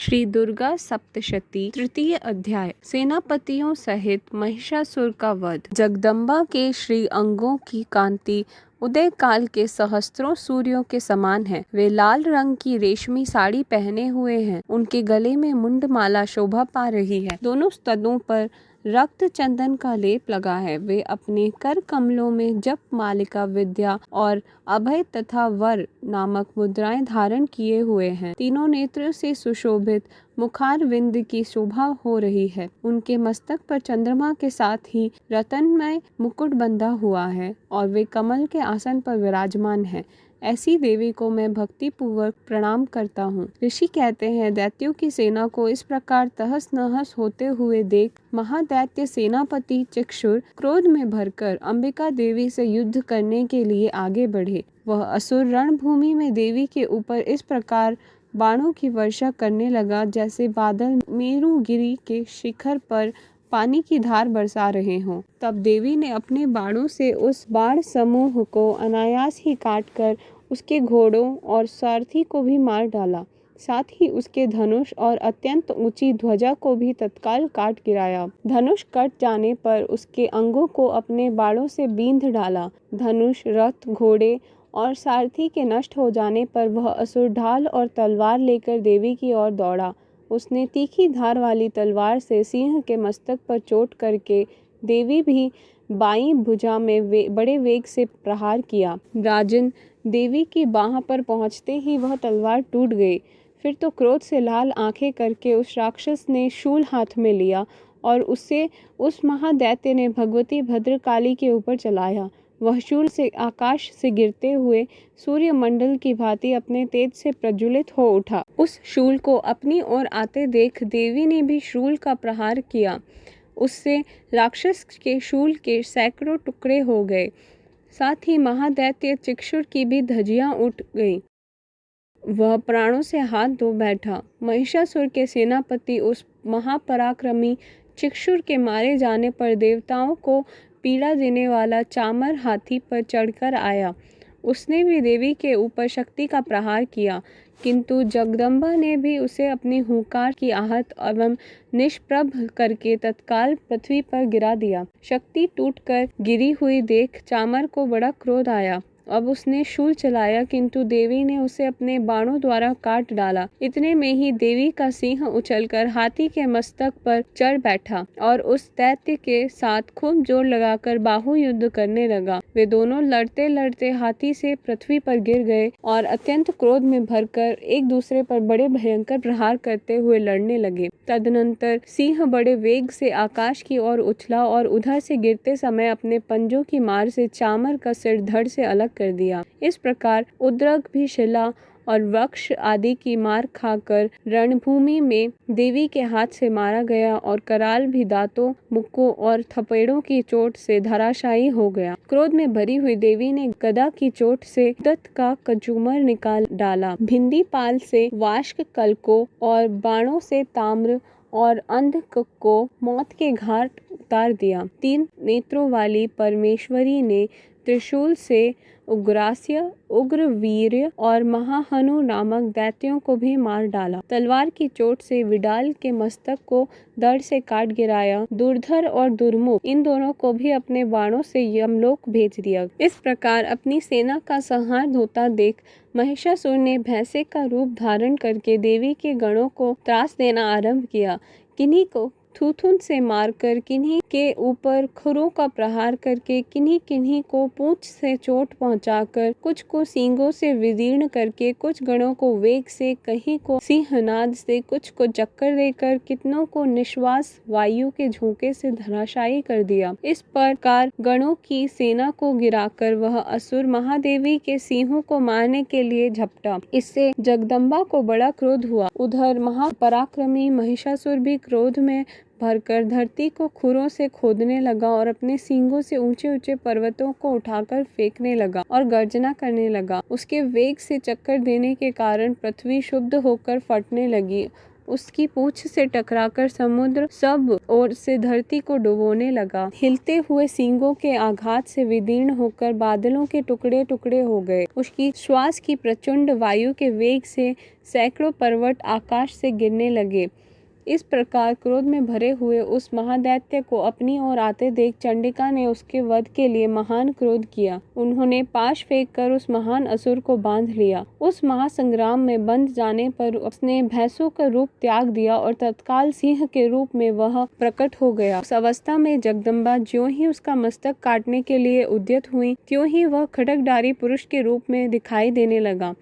श्री दुर्गा सप्तशती तृतीय अध्याय। सेनापतियों सहित महिषासुर का वध। जगदम्बा के श्री अंगों की कांति उदय काल के सहस्त्रों सूर्यों के समान है। वे लाल रंग की रेशमी साड़ी पहने हुए हैं। उनके गले में मुंडमाला शोभा पा रही है। दोनों स्तनों पर रक्त चंदन का लेप लगा है। वे अपने कर कमलों में जप मालिका विद्या और अभय तथा वर नामक मुद्राएं धारण किए हुए हैं। तीनों नेत्रों से सुशोभित मुखार विंद की शोभा हो रही है। उनके मस्तक पर चंद्रमा के साथ ही रत्नमय मुकुट बंधा हुआ है और वे कमल के आसन पर विराजमान है। ऐसी देवी को मैं भक्ति पूर्वक प्रणाम करता हूँ। ऋषि कहते हैं, दैत्यों की सेना को इस प्रकार तहस नहस होते हुए देख महादैत्य सेनापति चिक्षुर क्रोध में भरकर अंबिका देवी से युद्ध करने के लिए आगे बढ़े। वह असुर रणभूमि में देवी के ऊपर इस प्रकार बाणों की वर्षा करने लगा जैसे बादल मेरुगिरी के शिखर पर पानी की धार बरसा रहे हों। तब देवी ने अपने बाणों से उस बाण समूह को अनायास ही काटकर उसके घोड़ों और सारथी को भी मार डाला। साथ ही उसके धनुष और अत्यंत ऊंची ध्वजा को भी तत्काल काट गिराया। धनुष कट जाने पर उसके अंगों को अपने बाणों से बींध डाला। धनुष, रथ, घोड़े और सारथी के नष्ट हो जाने पर वह असुर ढाल और तलवार लेकर देवी की ओर दौड़ा। उसने तीखी धार वाली तलवार से सिंह के मस्तक पर चोट करके देवी भी बाईं भुजा में बड़े वेग से प्रहार किया। राजन, देवी की बाह पर पहुंचते ही वह तलवार टूट गई। फिर तो क्रोध से लाल आंखें करके उस राक्षस ने शूल हाथ में लिया और उससे उस महादैत्य ने भगवती भद्रकाली के ऊपर चलाया। वह शूल से आकाश से गिरते हुए सूर्यमंडल की भांति अपने तेज से प्रज्वलित हो उठा। उस शूल को अपनी ओर आते देख देवी ने भी शूल का प्रहार किया। उससे राक्षस के शूल के सैकड़ों टुकड़े हो गए। साथ ही महादैत्य चिक्षुर की भी धज्जियां उठ गईं। वह प्राणों से हाथ धो बैठा। महिषासुर के सेनापति उस महापराक्रमी चिक्षुर के मारे जाने पर देवताओं को पीड़ा देने वाला चामर हाथी पर चढ़कर आया। उसने भी देवी के ऊपर शक्ति का प्रहार किया, किंतु जगदम्बा ने भी उसे अपनी हुंकार की आहत एवं निष्प्रभ करके तत्काल पृथ्वी पर गिरा दिया। शक्ति टूटकर गिरी हुई देख चामर को बड़ा क्रोध आया। अब उसने शूल चलाया, किंतु देवी ने उसे अपने बाणों द्वारा काट डाला। इतने में ही देवी का सिंह उछलकर हाथी के मस्तक पर चढ़ बैठा और उस दैत्य के साथ खूब जोर लगाकर बाहु युद्ध करने लगा। वे दोनों लड़ते लड़ते हाथी से पृथ्वी पर गिर गए और अत्यंत क्रोध में भरकर एक दूसरे पर बड़े भयंकर प्रहार करते हुए लड़ने लगे। तदनंतर सिंह बड़े वेग से आकाश की ओर उछला और उधर से गिरते समय अपने पंजों की मार से चामर का सिर धड़ से अलग कर दिया। इस प्रकार उद्रक भी शिला और वृक्ष आदि की मार खाकर रणभूमि में देवी के हाथ से मारा गया और कराल भी दांतों, मुक्कों और थपेड़ों की चोट से धराशायी हो गया। क्रोध में भरी हुई देवी ने गदा की चोट से दत्त का कचूमर निकाल डाला। भिंदी पाल से वाष्क कल को और बाणों से ताम्र और अंधक को मौत के घाट उतार दिया। 3 नेत्रों वाली परमेश्वरी ने त्रिशूल से उग्रास्य, उग्रवीर्य और महाहनु नामक दैत्यों को भी मार डाला। तलवार की चोट से विडाल के मस्तक को धड़ से काट गिराया। दुर्धर और दुर्मुख इन दोनों को भी अपने बाणों से यमलोक भेज दिया। इस प्रकार अपनी सेना का संहार होता देख महिषासुर ने भैंसे का रूप धारण करके देवी के गणों को त्रास देना आरंभ किया। किन्हीं को थूथुन से मारकर, किन्हीं के ऊपर खुरों का प्रहार करके, किन्हीं को पूंछ से चोट पहुंचाकर, कुछ को सींगों से विदीर्ण करके, कुछ गणों को वेग से, कहीं को सिंहनाद से, कुछ को चक्कर देकर, कितनों को निश्वास वायु के झोंके से धराशायी कर दिया। इस प्रकार गणों की सेना को गिराकर वह असुर महादेवी के सिंहों को मारने के लिए झपटा। इससे जगदम्बा को बड़ा क्रोध हुआ। उधर महापराक्रमी महिषासुर भी क्रोध में भरकर धरती को खुरों से खोदने लगा और अपने सींगों से ऊंचे ऊंचे पर्वतों को उठाकर फेंकने लगा और गर्जना करने लगा। उसके वेग से चक्कर देने के कारण पृथ्वी शुद्ध होकर फटने लगी। उसकी पूंछ से टकराकर समुद्र सब ओर से धरती को डुबोने लगा। हिलते हुए सींगों के आघात से विदीर्ण होकर बादलों के टुकड़े टुकड़े हो गए। उसकी श्वास की प्रचंड वायु के वेग से सैकड़ों पर्वत आकाश से गिरने लगे। इस प्रकार क्रोध में भरे हुए उस महादैत्य को अपनी ओर आते देख चंडिका ने उसके वध के लिए महान क्रोध किया। उन्होंने पाश फेंक कर उस महान असुर को बांध लिया। उस महासंग्राम में बंध जाने पर उसने भैंसों का रूप त्याग दिया और तत्काल सिंह के रूप में वह प्रकट हो गया। उस अवस्था में जगदम्बा ज्यों ही उसका मस्तक काटने के लिए उद्यत हुई, त्यों ही वह खड्गधारी पुरुष के रूप में दिखाई देने लगा।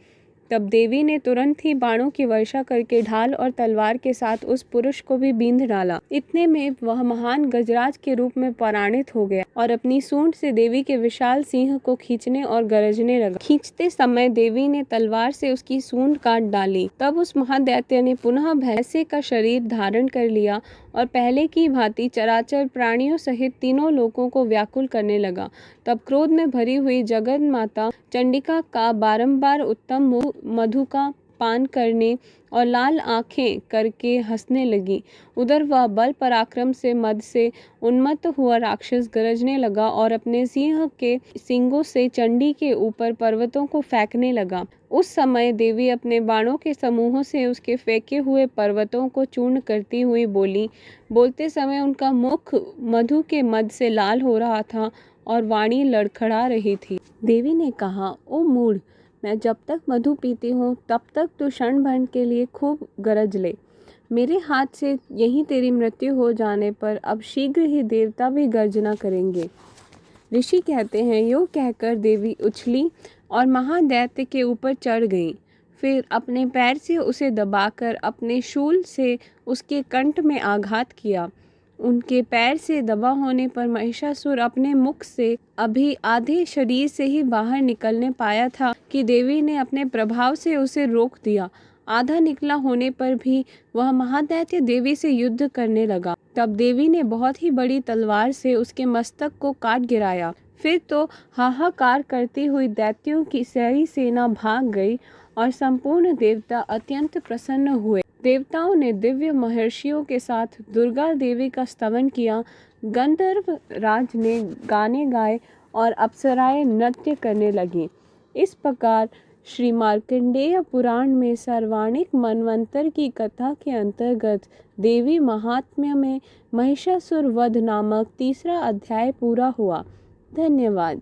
तब देवी ने तुरंत ही बाणों की वर्षा करके ढाल और तलवार के साथ उस पुरुष को भी बींध डाला। इतने में वह महान गजराज के रूप में पराणित हो गया और अपनी सूंड से देवी के विशाल सिंह को खींचने और गरजने लगा। खींचते समय देवी ने तलवार से उसकी सूंड काट डाली। तब उस महादैत्य ने पुनः भैंसे का शरीर धारण कर लिया और पहले की भांति चराचर प्राणियों सहित तीनों लोकों को व्याकुल करने लगा। तब क्रोध में भरी हुई जगत माता चंडिका का बारंबार उत्तम मुंह मधु का पान करने और लाल आंखें करके हंसने लगी। उधर वह बल पराक्रम से मद से उन्मत्त हुआ राक्षस गरजने लगा और अपने सिंह के सींगों से चंडी के ऊपर पर्वतों को फेंकने लगा। उस समय देवी अपने बाणों के समूहों से उसके फेंके हुए पर्वतों को चूर्ण करती हुई बोली। बोलते समय उनका मुख मधु के मद से लाल हो रहा था और वाणी लड़खड़ा रही थी। देवी ने कहा, ओ मूढ़, मैं जब तक मधु पीती हूँ तब तक तू क्षण भर के लिए खूब गरज ले। मेरे हाथ से यहीं तेरी मृत्यु हो जाने पर अब शीघ्र ही देवता भी गर्जना करेंगे। ऋषि कहते हैं, यूँ कहकर देवी उछली और महादैत्य के ऊपर चढ़ गई। फिर अपने पैर से उसे दबाकर अपने शूल से उसके कंठ में आघात किया। उनके पैर से दबा होने पर महिषासुर अपने मुख से अभी आधे शरीर से ही बाहर निकलने पाया था कि देवी ने अपने प्रभाव से उसे रोक दिया। आधा निकला होने पर भी वह महादैत्य देवी से युद्ध करने लगा। तब देवी ने बहुत ही बड़ी तलवार से उसके मस्तक को काट गिराया। फिर तो हाहाकार करती हुई दैत्यों की सारी सेना भाग गई और संपूर्ण देवता अत्यंत प्रसन्न हुए। देवताओं ने दिव्य महर्षियों के साथ दुर्गा देवी का स्तवन किया। गंधर्व राज ने गाने गाए और अप्सराएं नृत्य करने लगीं। इस प्रकार श्री मार्कंडेय पुराण में सर्वाणिक मनवंतर की कथा के अंतर्गत देवी महात्म्य में महिषासुर वध नामक तीसरा अध्याय पूरा हुआ। धन्यवाद।